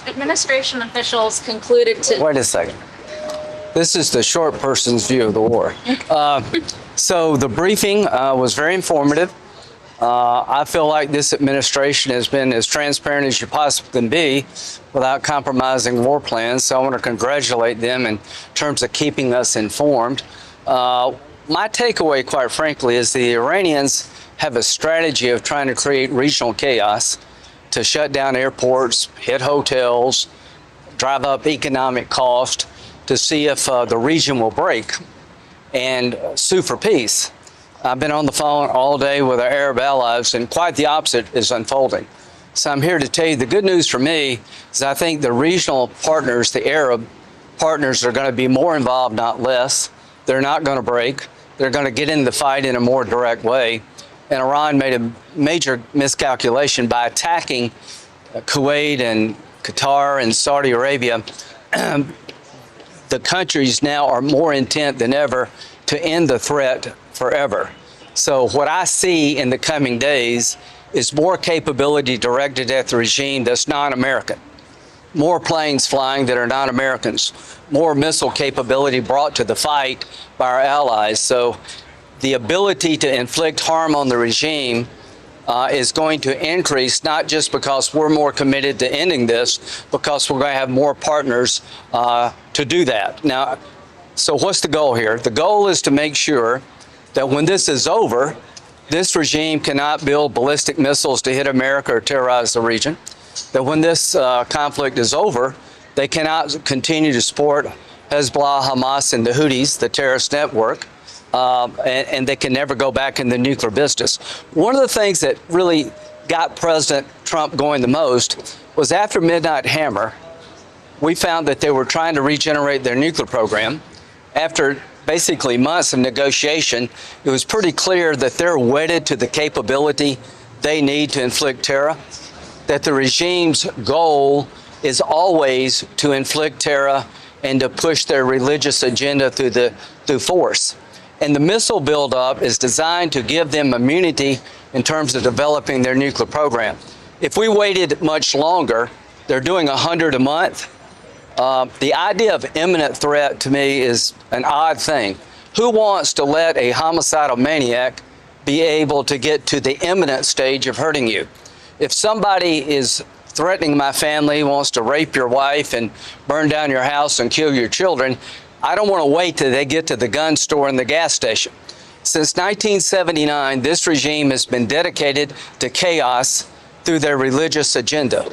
Administration officials concluded to... Wait a second. This is the short person's view of the war. So the briefing was very informative. I feel like this administration has been as transparent as you possibly can be without compromising war plans. So I want to congratulate them in terms of keeping us informed. My takeaway, quite frankly, is the Iranians have a strategy of trying to create regional chaos to shut down airports, hit hotels, drive up economic cost to see if the region will break and sue for peace. I've been on the phone all day with our Arab allies, and quite the opposite is unfolding. So I'm here to tell you the good news for me is I think the regional partners, the Arab partners, are going to be more involved, not less. They're not going to break. They're going to get in the fight in a more direct way. And Iran made a major miscalculation by attacking Kuwait and Qatar and Saudi Arabia. The countries now are more intent than ever to end the threat forever. So what I see in the coming days is more capability directed at the regime that's non-American, more planes flying that are not Americans, more missile capability brought to the fight by our allies. So the ability to inflict harm on the regime is going to increase, not just because we're more committed to ending this, because we're going to have more partners to do that. Now, so what's the goal here? The goal is to make sure that when this is over, this regime cannot build ballistic missiles to hit America or terrorize the region. That when this conflict is over, they cannot continue to support Hezbollah, Hamas, and the Houthis, the terrorist network. And they can never go back in the nuclear business. One of the things that really got President Trump going the most was after Midnight Hammer, we found that they were trying to regenerate their nuclear program. After basically months of negotiation, it was pretty clear that they're wedded to the capability they need to inflict terror, that the regime's goal is always to inflict terror and to push their religious agenda through force. And the missile buildup is designed to give them immunity in terms of developing their nuclear program. If we waited much longer, they're doing 100 a month. The idea of imminent threat to me is an odd thing. Who wants to let a homicidal maniac be able to get to the imminent stage of hurting you? If somebody is threatening my family, wants to rape your wife and burn down your house and kill your children, I don't want to wait till they get to the gun store and the gas station. Since 1979, this regime has been dedicated to chaos through their religious agenda.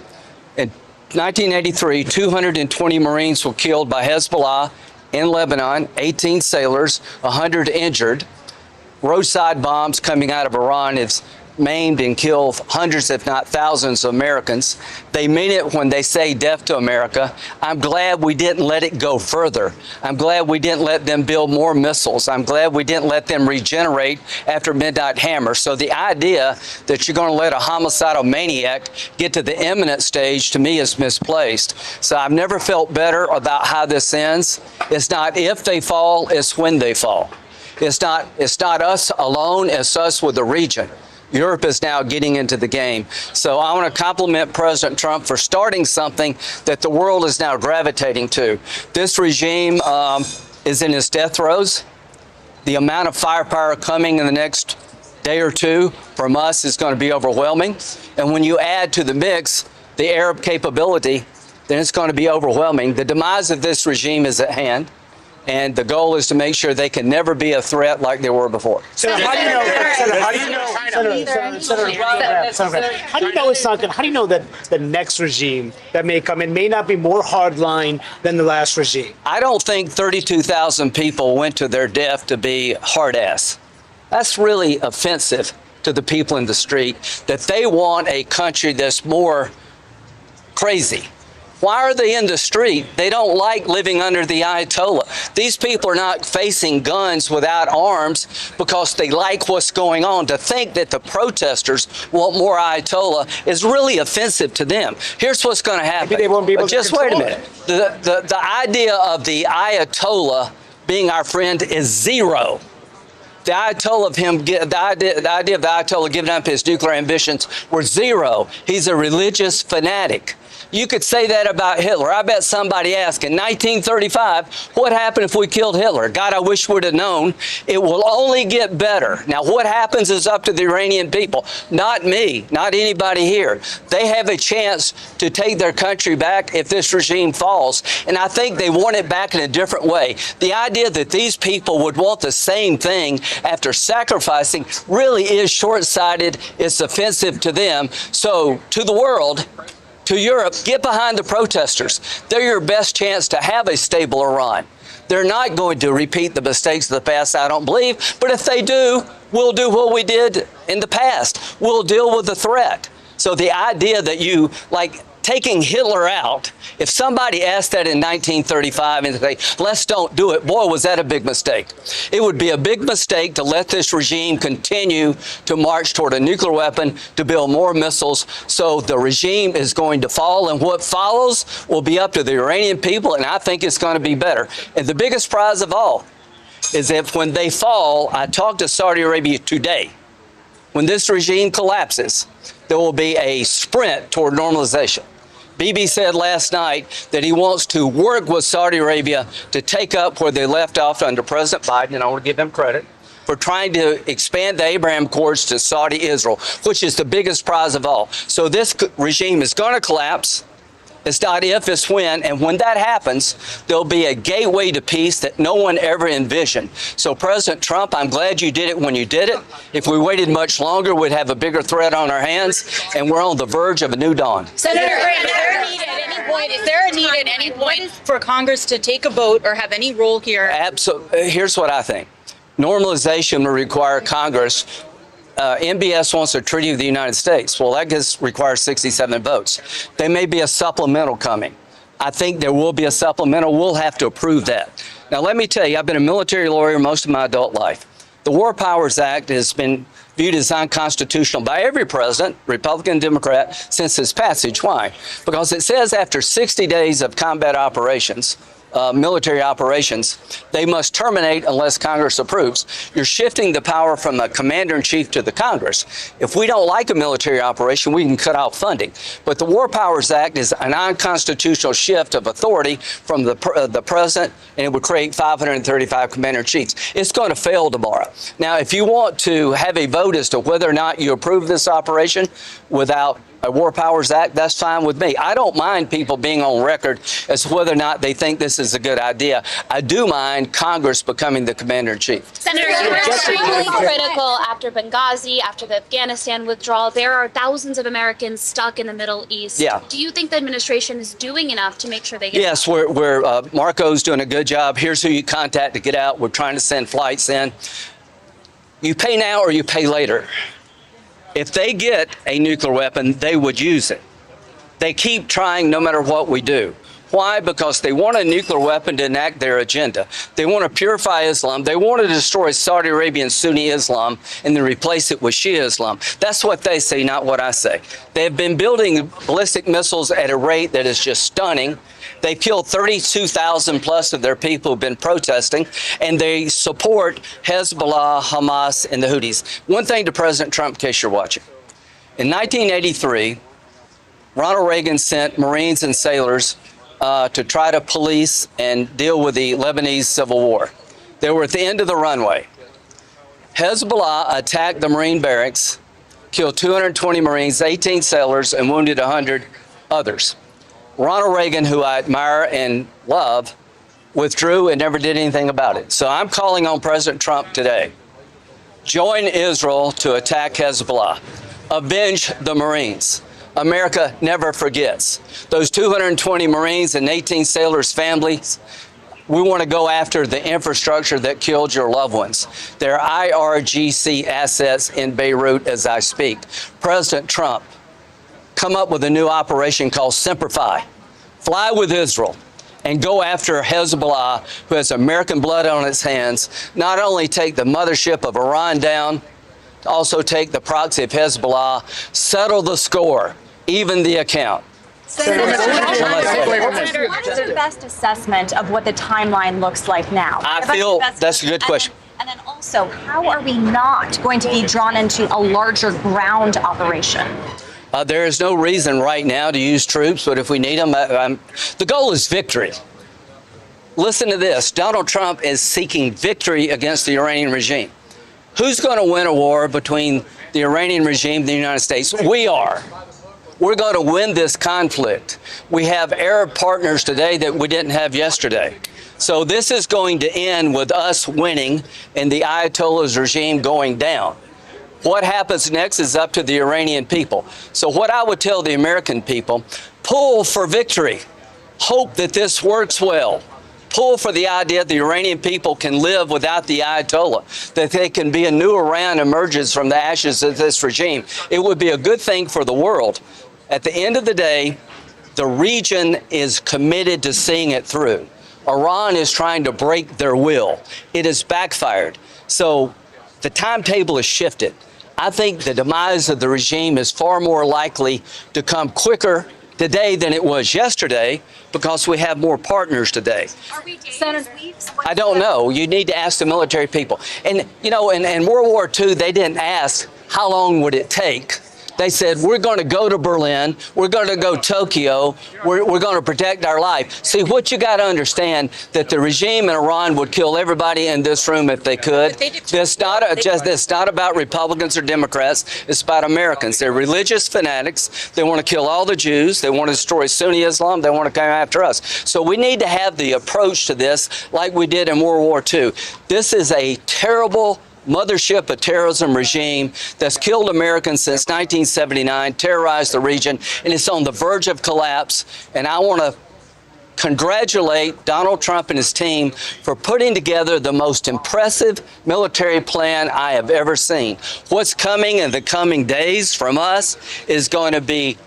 In 1983, 220 Marines were killed by Hezbollah in Lebanon, 18 sailors, 100 injured. Roadside bombs coming out of Iran have maimed and killed hundreds, if not thousands, of Americans. They mean it when they say death to America. I'm glad we didn't let it go further. I'm glad we didn't let them build more missiles. I'm glad we didn't let them regenerate after Midnight Hammer. So the idea that you're going to let a homicidal maniac get to the imminent stage, to me, is misplaced. So I've never felt better about how this ends. It's not if they fall, it's when they fall. It's not us alone, it's us with the region. Europe is now getting into the game. So I want to compliment President Trump for starting something that the world is now gravitating to. This regime is in its death throes. The amount of firepower coming in the next day or two from us is going to be overwhelming. And when you add to the mix the Arab capability, then it's going to be overwhelming. The demise of this regime is at hand. And the goal is to make sure they can never be a threat like they were before. Senator, how do you know it's not going? How do you know that the next regime that may come in may not be more hardline than the last regime? I don't think 32,000 people went to their death to be hard ass. That's really offensive to the people in the street, that they want a country that's more crazy. Why are they in the street? They don't like living under the Ayatollah. These people are not facing guns without arms because they like what's going on. To think that the protesters want more Ayatollah is really offensive to them. Here's what's going to happen. Maybe they won't be able Just to wait a control minute. The idea of the Ayatollah being our friend is zero. The Ayatollah of him, the idea of the Ayatollah giving up his nuclear ambitions were zero. He's a religious fanatic. You could say that about Hitler. I bet somebody asked in 1935, what happened if we killed Hitler? God, I wish we'd have known. It will only get better. Now, what happens is up to the Iranian people, not me, not anybody here. They have a chance to take their country back if this regime falls. And I think they want it back in a different way. The idea that these people would want the same thing after sacrificing really is short-sighted. It's offensive to them. So, to the world, to Europe, get behind the protesters. They're your best chance to have a stable Iran. They're not going to repeat the mistakes of the past, I don't believe. But if they do, we'll do what we did in the past. We'll deal with the threat. So the idea that you, like, taking Hitler out, if somebody asked that in 1935 and they say, let's don't do it, boy, was that a big mistake. It would be a big mistake to let this regime continue to march toward a nuclear weapon, to build more missiles. So the regime is going to fall, and what follows will be up to the Iranian people, and I think it's going to be better. And the biggest prize of all is that when they fall, I talked to Saudi Arabia today, when this regime collapses, there will be a sprint toward normalization. Bibi said last night that he wants to work with Saudi Arabia to take up where they left off under President Biden, and I want to give him credit for trying to expand the Abraham Accords to Saudi Israel, which is the biggest prize of all. So this regime is going to collapse. It's not if, it's when. And when that happens, there'll be a gateway to peace that no one ever envisioned. So President Trump, I'm glad you did it when you did it. If we waited much longer, we'd have a bigger threat on our hands, and we're on the verge of a new dawn. Senator, is there a need at any point for Congress to take a vote or have any role here? Absolutely. Here's what I think. Normalization will require Congress. MBS wants a treaty with the United States. Well, that requires 67 votes. There may be a supplemental coming. I think there will be a supplemental. We'll have to approve that. Now, let me tell you, I've been a military lawyer most of my adult life. The War Powers Act has been viewed as unconstitutional by every president, Republican, Democrat, since its passage. Why? Because it says after 60 days of combat operations, military operations, they must terminate unless Congress approves. You're shifting the power from the commander-in-chief to the Congress. If we don't like a military operation, we can cut off funding. But the War Powers Act is an unconstitutional shift of authority from the president, and it would create 535 commander-in-chiefs. It's going to fail tomorrow. Now, if you want to have a vote as to whether or not you approve this operation without a War Powers Act, that's fine with me. I don't mind people being on record as to whether or not they think this is a good idea. I do mind Congress becoming the commander-in-chief. Senator, you were extremely critical after Benghazi, after the Afghanistan withdrawal. There are thousands of Americans stuck in the Middle East. Yeah. Do you think the administration is doing enough to make sure they get Yes, Marco's doing a good job. Here's who you contact to get out. We're trying to send flights in. You pay now or you pay later. If they get a nuclear weapon, they would use it. They keep trying no matter what we do. Why? Because they want a nuclear weapon to enact their agenda. They want to purify Islam. They want to destroy Saudi Arabian Sunni Islam and then replace it with Shia Islam. That's what they say, not what I say. They have been building ballistic missiles at a rate that is just stunning. They've killed 32,000 plus of their people who've been protesting, and they support Hezbollah, Hamas, and the Houthis. One thing to President Trump, in case you're watching. In 1983, Ronald Reagan sent Marines and sailors to try to police and deal with the Lebanese civil war. They were at the end of the runway. Hezbollah attacked the Marine barracks, killed 220 Marines, 18 sailors, and wounded 100 others. Ronald Reagan, who I admire and love, withdrew and never did anything about it. So I'm calling on President Trump today. Join Israel to attack Hezbollah. Avenge the Marines. America never forgets. Those 220 Marines and 18 sailors' families, we want to go after the infrastructure that killed your loved ones. There are IRGC assets in Beirut as I speak. President Trump, come up with a new operation called Simplify. Fly with Israel and go after Hezbollah, who has American blood on its hands. Not only take the mothership of Iran down, also take the proxy of Hezbollah, settle the score, even the account. Senator, what is your best assessment of what the timeline looks like now? I feel that's a good question. And then also, how are we not going to be drawn into a larger ground operation? There is no reason right now to use troops, but if we need them, the goal is victory. Listen to this. Donald Trump is seeking victory against the Iranian regime. Who's going to win a war between the Iranian regime and the United States? We are. We're going to win this conflict. We have Arab partners today that we didn't have yesterday. So this is going to end with us winning and the Ayatollah's regime going down. What happens next is up to the Iranian people. So what I would tell the American people, pull for victory. Hope that this works well. Pull for the idea that the Iranian people can live without the Ayatollah, that they can be a new Iran emerges from the ashes of this regime. It would be a good thing for the world. At the end of the day, the region is committed to seeing it through. Iran is trying to break their will. It has backfired. So the timetable has shifted. I think the demise of the regime is far more likely to come quicker today than it was yesterday because we have more partners today. Are we days, weeks? I don't know. You need to ask the military people. And, you know, in World War II, they didn't ask how long would it take. They said, we're going to go to Berlin, we're going to go Tokyo, we're going to protect our life. See, what you got to understand, that the regime in Iran would kill everybody in this room if they could. It's not about Republicans or Democrats, it's about Americans. They're religious fanatics. They want to kill all the Jews. They want to destroy Sunni Islam. They want to come after us. So we need to have the approach to this like we did in World War II. This is a terrible mothership of terrorism regime that's killed Americans since 1979, terrorized the region, and it's on the verge of collapse. And I want to congratulate Donald Trump and his team for putting together the most impressive military plan I have ever seen. What's coming in the coming days from us is going to be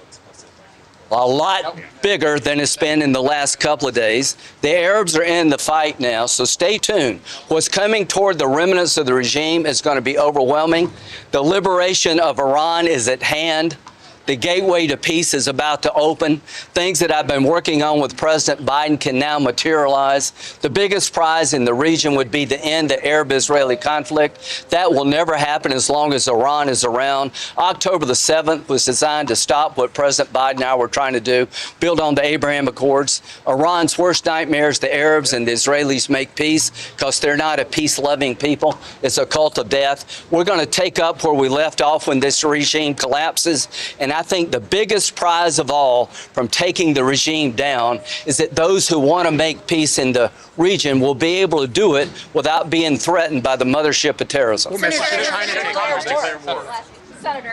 a lot bigger than it's been in the last couple of days. The Arabs are in the fight now, so stay tuned. What's coming toward the remnants of the regime is going to be overwhelming. The liberation of Iran is at hand. The gateway to peace is about to open. Things that I've been working on with President Biden can now materialize. The biggest prize in the region would be the end of the Arab-Israeli conflict. That will never happen as long as Iran is around. October the 7th was designed to stop what President Biden and I were trying to do, build on the Abraham Accords. Iran's worst nightmare is the Arabs and the Israelis make peace because they're not a peace-loving people. It's a cult of death. We're going to take up where we left off when this regime collapses, and I think the biggest prize of all from taking the regime down is that those who want to make peace in the region will be able to do it without being threatened by the mothership of terrorism. What message should China take Congress declare war? Senator.